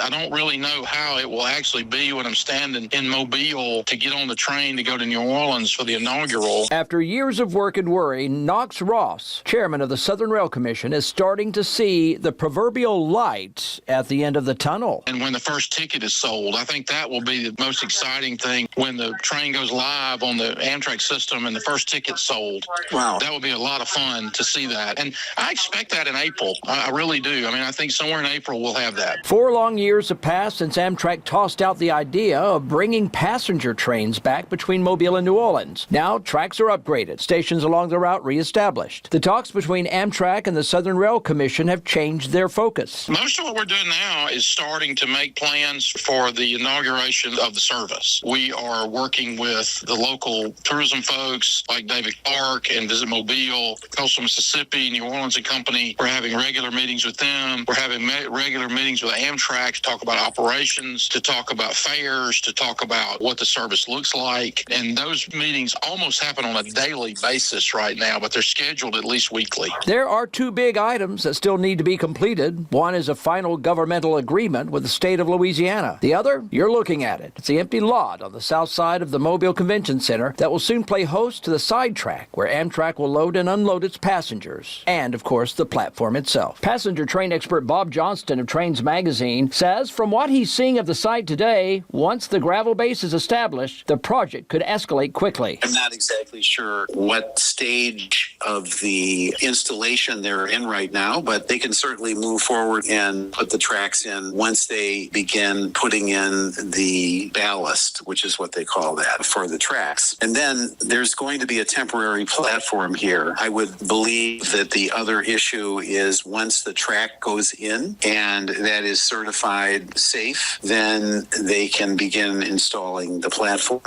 I don't really know how it will actually be when I'm standing in Mobile to get on the train to go to New Orleans for the inaugural. After years of work and worry, Knox Ross, chairman of the Southern Rail Commission, is starting to see the proverbial light at the end of the tunnel. And when the first ticket is sold, I think that will be the most exciting thing when the train goes live on the Amtrak system and the first ticket's sold. Wow. That would be a lot of fun to see that. And I expect that in April. I really do. I mean, I think somewhere in April we'll have that. 4 long years have passed since Amtrak tossed out the idea of bringing passenger trains back between Mobile and New Orleans. Now tracks are upgraded, stations along the route reestablished. The talks between Amtrak and the Southern Rail Commission have changed their focus. Most of what we're doing now is starting to make plans for the inauguration of the service. We are working with the local tourism folks like David Clark and Visit Mobile, Coastal Mississippi, New Orleans and Company. We're having regular meetings with them. We're having regular meetings with Amtrak to talk about operations, to talk about fares, to talk about what the service looks like. And those meetings almost happen on a daily basis right now, but they're scheduled at least weekly. There are 2 big items that still need to be completed. One is a final governmental agreement with the state of Louisiana. The other, you're looking at it. It's the empty lot on the south side of the Mobile Convention Center that will soon play host to the sidetrack where Amtrak will load and unload its passengers. And, of course, the platform itself. Passenger train expert Bob Johnston of Trains Magazine says from what he's seeing of the site today, once the gravel base is established, the project could escalate quickly. I'm not exactly sure what stage of the installation they're in right now, but they can certainly move forward and put the tracks in once they begin putting in the ballast, which is what they call that, for the tracks. And then there's going to be a temporary platform here. I would believe that the other issue is once the track goes in and that is certified safe, then they can begin installing the platform.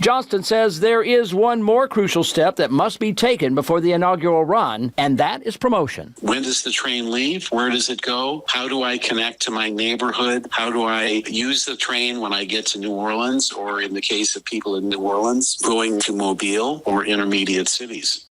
Johnston says there is one more crucial step that must be taken before the inaugural run, and that is promotion. When does the train leave? Where does it go? How do I connect to my neighborhood? How do I use the train when I get to New Orleans, or in the case of people in New Orleans, going to Mobile or intermediate cities?